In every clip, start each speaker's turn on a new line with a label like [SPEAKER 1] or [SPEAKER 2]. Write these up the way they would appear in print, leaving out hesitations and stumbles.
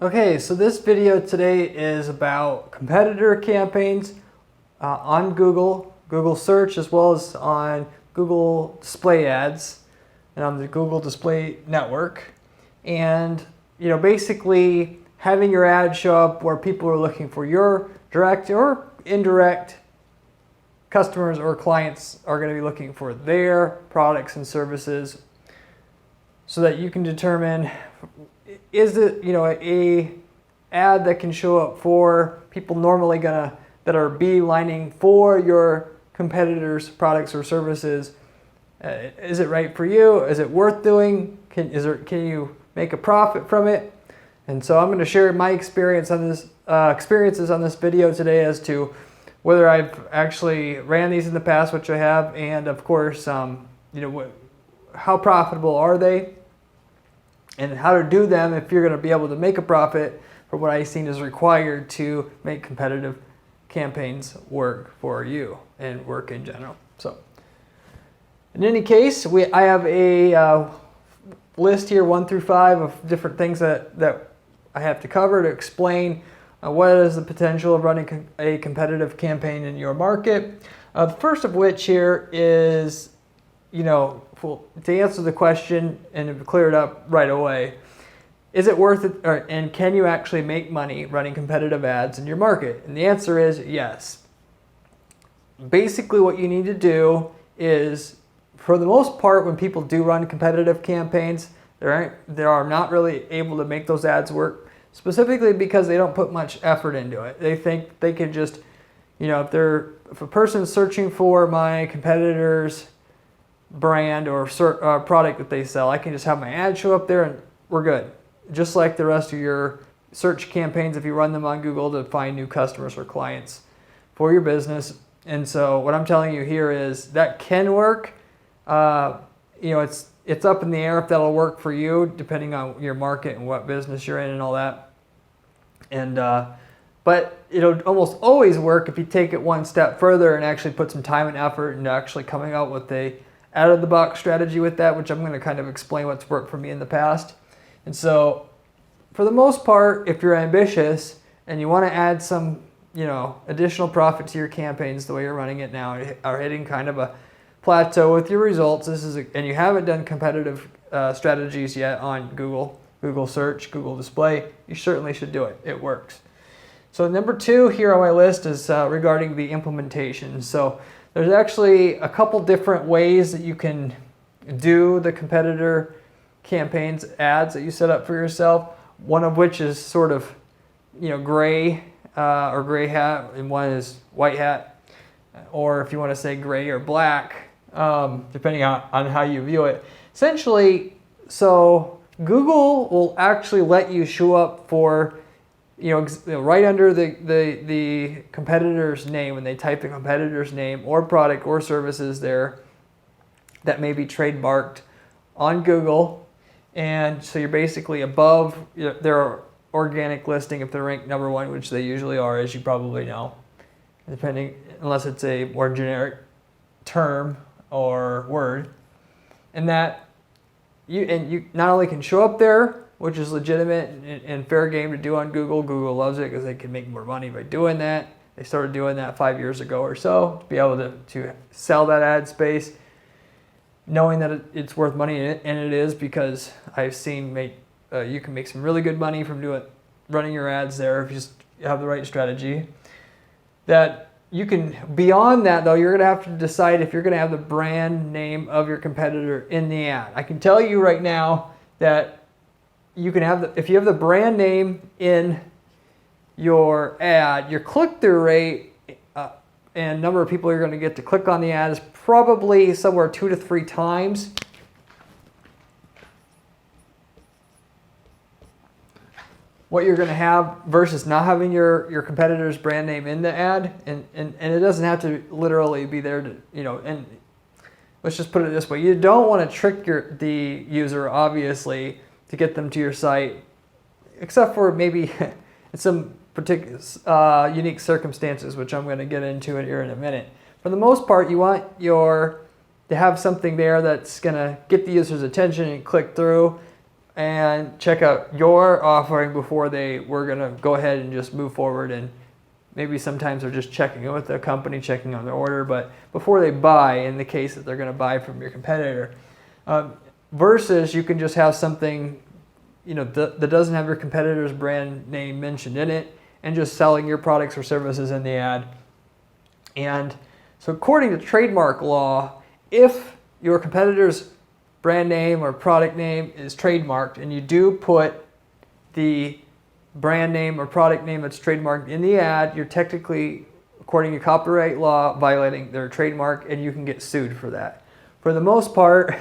[SPEAKER 1] Okay, so this video today is about competitor campaigns on Google search, as well as on Google display ads and on the Google display network. And basically having your ad show up where people are looking for your direct or indirect customers or clients are going to be looking for their products and services, so that you can determine, is it a ad that can show up for people normally that are beelining for your competitors' products or services? Is it right for you? Is it worth doing? Can you make a profit from it? And so I'm going to share my experiences on this video today as to whether I've actually ran these in the past, which I have, and of course, how profitable are they, and how to do them if you're going to be able to make a profit for what I've seen is required to make competitive campaigns work for you and work in general. So in any case, I have a list here 1 through 5 of different things that I have to cover to explain what is the potential of running a competitive campaign in your market. The first of which here is, to answer the question and to clear it up right away, is it worth it, and can you actually make money running competitive ads in your market? And the answer is yes. Basically what you need to do is, for the most part, when people do run competitive campaigns, they are not really able to make those ads work, specifically because they don't put much effort into it. They think they can just, if a person's searching for my competitor's brand or product that they sell, I can just have my ad show up there and we're good. Just like the rest of your search campaigns, if you run them on Google to find new customers or clients for your business. And so what I'm telling you here is that can work. It's up in the air if that'll work for you, depending on your market and what business you're in and all that. And but it'll almost always work if you take it one step further and actually put some time and effort into actually coming out with a out-of-the-box strategy with that, which I'm going to kind of explain what's worked for me in the past. And so for the most part, if you're ambitious and you want to add some additional profit to your campaigns the way you're running it now, are hitting kind of a plateau with your results, and you haven't done competitive strategies yet on Google search, Google display, you certainly should do it. It works. So number 2 here on my list is regarding the implementation. So there's actually a couple different ways that you can do the competitor campaigns ads that you set up for yourself. One of which is sort of gray or gray hat, and one is white hat, or if you want to say gray or black, depending on how you view it. Essentially, so Google will actually let you show up for right under the competitor's name when they type the competitor's name or product or services there that may be trademarked on Google. And so you're basically above their organic listing if they're ranked number 1, which they usually are, as you probably know, unless it's a more generic term or word. And that you not only can show up there, which is legitimate and fair game to do on Google. Google loves it because they can make more money by doing that. They started doing that 5 years ago or so to be able to sell that ad space, knowing that it's worth money, and it is, because I've seen you can make some really good money from running your ads there if you just have the right strategy. That you can, beyond that though, you're going to have to decide if you're going to have the brand name of your competitor in the ad. I can tell you right now that you can have if you have the brand name in your ad, your click-through rate and number of people you're going to get to click on the ad is probably somewhere 2 to 3 times what you're going to have versus not having your competitor's brand name in the ad. And it doesn't have to literally be there to, and let's just put it this way. You don't want to trick the user, obviously, to get them to your site, except for maybe in some particular unique circumstances, which I'm going to get into here in a minute. For the most part, you want to have something there that's going to get the user's attention and click through. and check out your offering before they were going to go ahead and just move forward. And maybe sometimes they're just checking in with the company, checking on their order, but before they buy, in the case that they're going to buy from your competitor. Versus you can just have something, that doesn't have your competitor's brand name mentioned in it, and just selling your products or services in the ad. And so according to trademark law, if your competitor's brand name or product name is trademarked and you do put the brand name or product name that's trademarked in the ad, you're technically, according to copyright law, violating their trademark, and you can get sued for that. For the most part,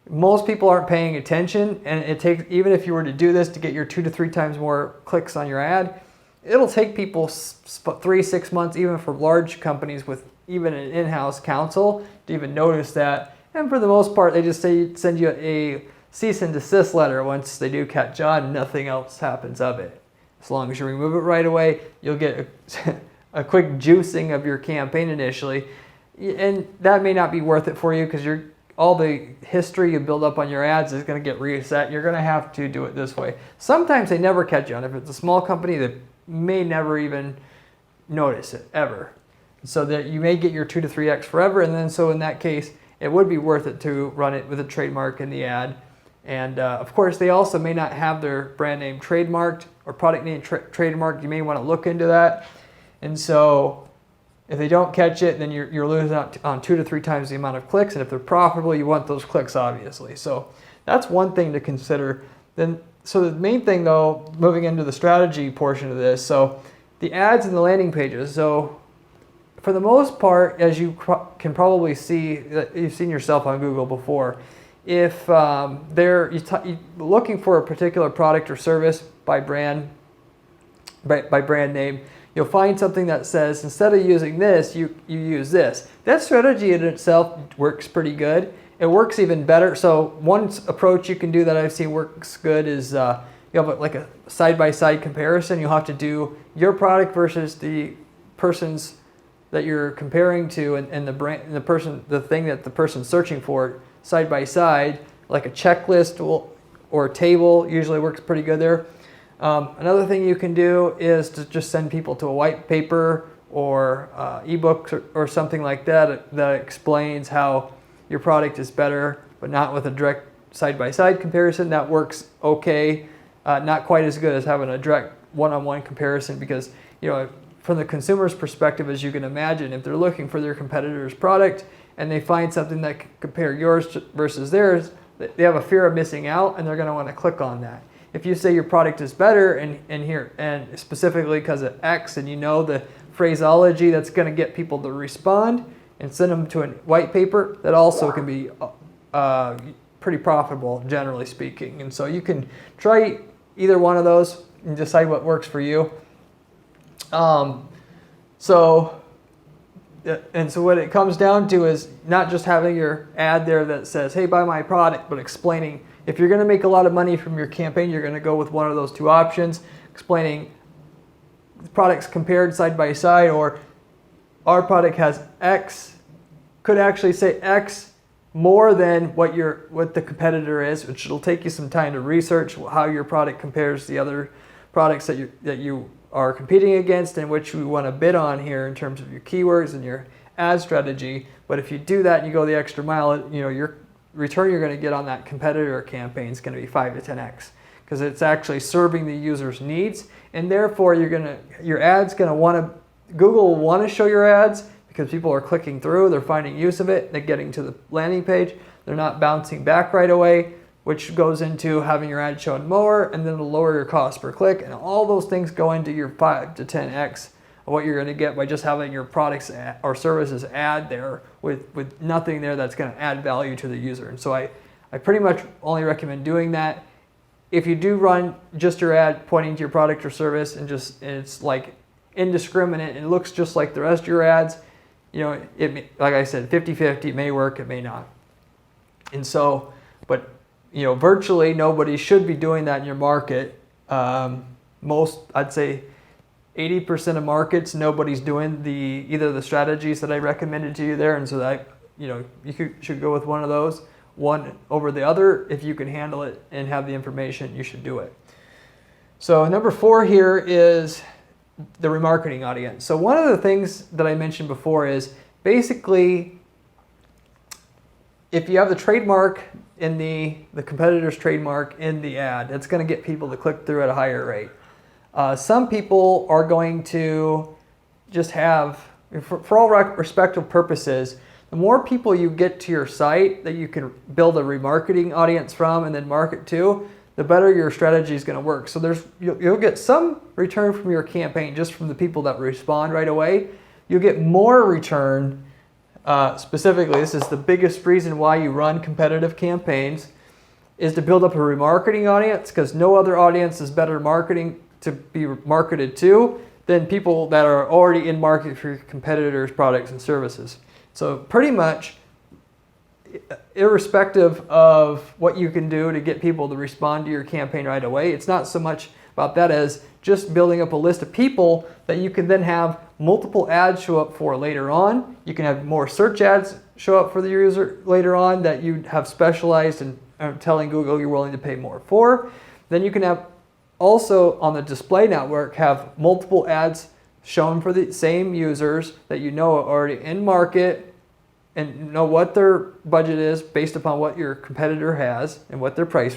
[SPEAKER 1] most people aren't paying attention, and it takes, even if you were to do this to get your 2 to 3 times more clicks on your ad, it'll take people 3-6 months, even for large companies with even an in-house counsel, to even notice that. And for the most part, they just send you a cease and desist letter once they do catch on, and nothing else happens of it. As long as you remove it right away, you'll get a quick juicing of your campaign initially, and that may not be worth it for you because all the history you build up on your ads is going to get reset. You're going to have to do it this way. Sometimes they never catch on. If it's a small company, they may never even notice it ever. So that you may get your 2 to 3x forever, and then so in that case, it would be worth it to run it with a trademark in the ad. And of course, they also may not have their brand name trademarked or product name trademarked. You may want to look into that. And so if they don't catch it, then you're losing out on 2 to 3 times the amount of clicks. And if they're profitable, you want those clicks, obviously. So that's one thing to consider. So the main thing, though, moving into the strategy portion of this, so the ads and the landing pages. So for the most part, as you can probably see, you've seen yourself on Google before, if you're looking for a particular product or service by brand name, you'll find something that says, instead of using this, you use this. That strategy in itself works pretty good. It works even better. So one approach you can do that I've seen works good is you have like a side-by-side comparison. You'll have to do your product versus the person's that you're comparing to, and the thing that the person's searching for side by side, like a checklist or a table usually works pretty good there. Another thing you can do is to just send people to a white paper or ebook or something like that that explains how your product is better, but not with a direct side-by-side comparison. That works okay. Not quite as good as having a direct one-on-one comparison, because from the consumer's perspective, as you can imagine, if they're looking for their competitor's product and they find something that can compare yours versus theirs, they have a fear of missing out, and they're going to want to click on that. If you say your product is better and specifically because of X, and the phraseology that's going to get people to respond and send them to a white paper, that also can be pretty profitable, generally speaking. And so you can try either one of those and decide what works for you. So what it comes down to is not just having your ad there that says, hey, buy my product, but explaining, if you're going to make a lot of money from your campaign, you're going to go with one of those 2 options, explaining products compared side by side, or our product has X, could actually say X more than what the competitor is, which will take you some time to research how your product compares to the other products that you are competing against, and which we want to bid on here in terms of your keywords and your ad strategy. But if you do that and you go the extra mile, your return you're going to get on that competitor campaign is going to be 5 to 10x, because it's actually serving the user's needs, and therefore your ad's going to Google will want to show your ads because people are clicking through, they're finding use of it, they're getting to the landing page, they're not bouncing back right away, which goes into having your ad shown more, and then it'll lower your cost per click, and all those things go into your 5 to 10x of what you're going to get by just having your products or services ad there with nothing there that's going to add value to the user. And so I pretty much only recommend doing that. If you do run just your ad pointing to your product or service and it's like indiscriminate and it looks just like the rest of your ads, like I said, 50-50, it may work, it may not. And so, but virtually nobody should be doing that in your market. I'd say 80% of markets, nobody's doing either the strategies that I recommended to you there, and so that you should go with one of those. one over the other. If you can handle it and have the information, you should do it. So number 4 here is the remarketing audience. So one of the things that I mentioned before is basically if you have the trademark in the competitor's trademark in the ad, it's going to get people to click through at a higher rate. Some people are going to just have, for all respective purposes, the more people you get to your site that you can build a remarketing audience from and then market to, the better your strategy is going to work. So you'll get some return from your campaign just from the people that respond right away. You'll get more return. Specifically, this is the biggest reason why you run competitive campaigns, is to build up a remarketing audience, because no other audience is better marketing to be marketed to than people that are already in market for your competitors' products and services. So pretty much, irrespective of what you can do to get people to respond to your campaign right away, it's not so much about that as just building up a list of people that you can then have multiple ads show up for later on. You can have more search ads show up for the user later on that you have specialized in telling Google you're willing to pay more for. Then you can have also on the display network have multiple ads shown for the same users that you know are already in market and know what their budget is based upon what your competitor has and what their price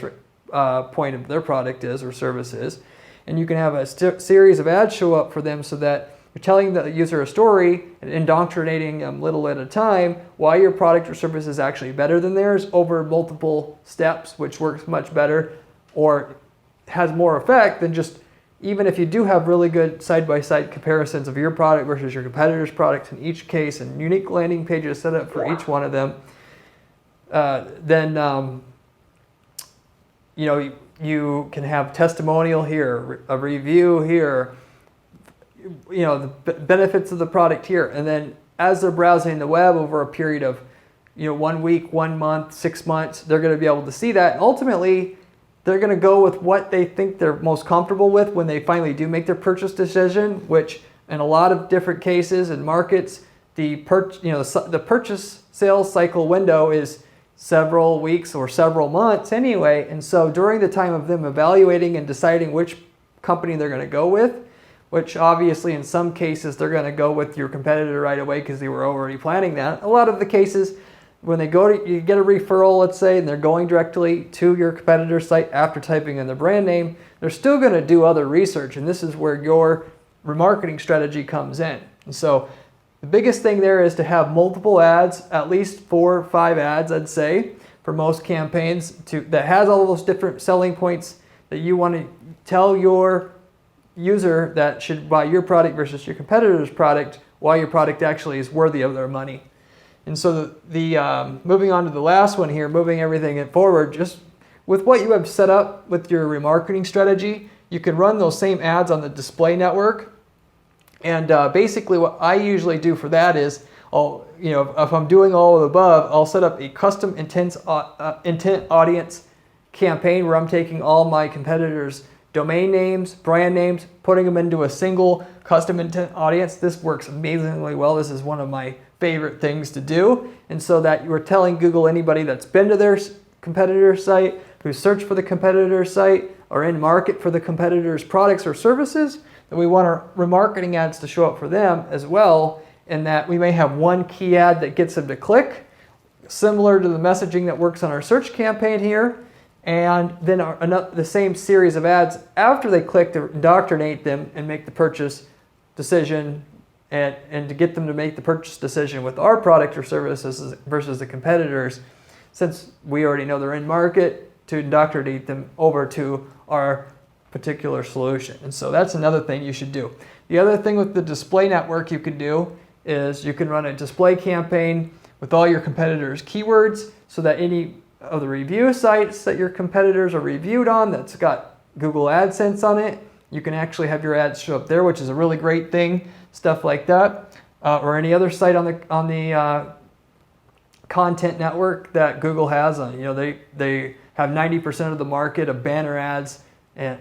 [SPEAKER 1] point of their product is or service is. And you can have a series of ads show up for them so that you're telling the user a story and indoctrinating them little at a time why your product or service is actually better than theirs over multiple steps, which works much better or has more effect than just, even if you do have really good side-by-side comparisons of your product versus your competitor's product in each case and unique landing pages set up for each one of them, then you can have testimonial here, a review here, the benefits of the product here. And then as they're browsing the web over a period of 1 week, 1 month, 6 months, they're going to be able to see that. And ultimately, they're going to go with what they think they're most comfortable with when they finally do make their purchase decision, which in a lot of different cases and markets, the purchase sales cycle window is several weeks or several months anyway. And so during the time of them evaluating and deciding which company they're going to go with, which obviously in some cases they're going to go with your competitor right away because they were already planning that. A lot of the cases, when they you get a referral, let's say, and they're going directly to your competitor's site after typing in their brand name, they're still going to do other research, and this is where your remarketing strategy comes in. And so the biggest thing there is to have multiple ads, at least 4 or 5 ads, I'd say, for most campaigns that has all those different selling points that you want to tell your user that should buy your product versus your competitor's product, why your product actually is worthy of their money. And so the moving on to the last one here, moving everything forward, just with what you have set up with your remarketing strategy, you can run those same ads on the display network. And basically what I usually do for that is, if I'm doing all of the above, I'll set up a custom intent audience campaign where I'm taking all my competitors' domain names, brand names, putting them into a single custom intent audience. This works amazingly well. This is one of my favorite things to do. And so that you're telling Google anybody that's been to their competitor site, who searched for the competitor site, or in market for the competitor's products or services, that we want our remarketing ads to show up for them as well, and that we may have one key ad that gets them to click, similar to the messaging that works on our search campaign here, and then the same series of ads after they click to indoctrinate them and make the purchase decision, and to get them to make the purchase decision with our product or services versus the competitors, since we already know they're in market, to indoctrinate them over to our particular solution. And so that's another thing you should do. The other thing with the display network you can do is you can run a display campaign with all your competitors' keywords, so that any of the review sites that your competitors are reviewed on that's got Google AdSense on it, you can actually have your ads show up there, which is a really great thing. Stuff like that, or any other site on the content network that Google has. They have 90% of the market of banner ads and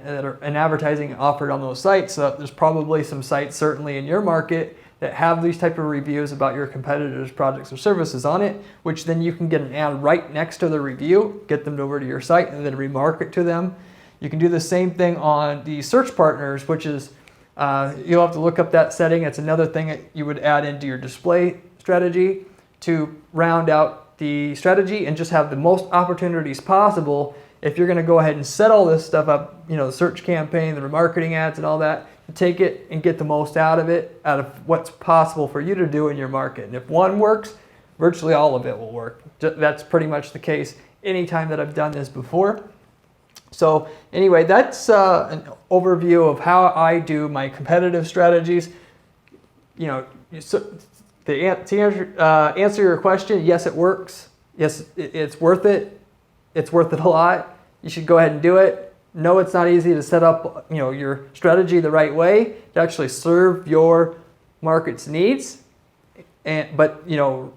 [SPEAKER 1] advertising offered on those sites. So there's probably some sites certainly in your market that have these type of reviews about your competitors' products or services on it, which then you can get an ad right next to the review, get them over to your site, and then remarket to them. You can do the same thing on the search partners, which is, you'll have to look up that setting. It's another thing that you would add into your display strategy to round out the strategy and just have the most opportunities possible. If you're going to go ahead and set all this stuff up, you know, the search campaign, the remarketing ads and all that, to take it and get the most out of it, out of what's possible for you to do in your market. And if one works, virtually all of it will work. That's pretty much the case anytime that I've done this before. So anyway, that's an overview of how I do my competitive strategies. You know, so to answer your question, yes, it works. Yes, it's worth it. It's worth it a lot. You should go ahead and do it. No, it's not easy to set up, you know, your strategy the right way to actually serve your market's needs. But you know,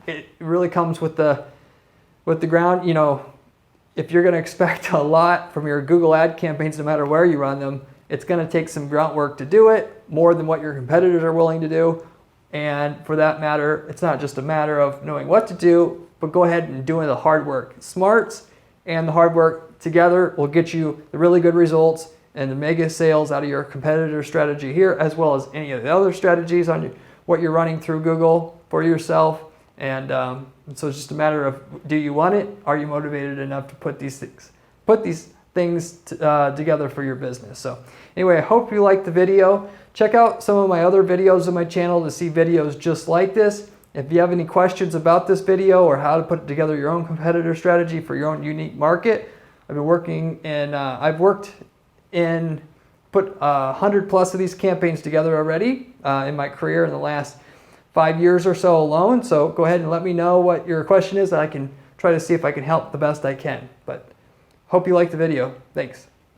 [SPEAKER 1] it really comes with the ground. You know, if you're going to expect a lot from your Google ad campaigns, no matter where you run them, it's going to take some groundwork to do it, more than what your competitors are willing to do. And for that matter, it's not just a matter of knowing what to do, but go ahead and doing the hard work. Smarts and the hard work together will get you the really good results and the mega sales out of your competitor strategy here, as well as any of the other strategies on what you're running through Google for yourself. And so it's just a matter of, do you want it? Are you motivated enough to put these things together for your business? So anyway, I hope you liked the video. Check out some of my other videos on my channel to see videos just like this. If you have any questions about this video or how to put together your own competitor strategy for your own unique market, I've worked in, put 100 plus of these campaigns together already in my career in the last 5 years or so alone. So go ahead and let me know what your question is, and I can try to see if I can help the best I can. But hope you like the video. Thanks.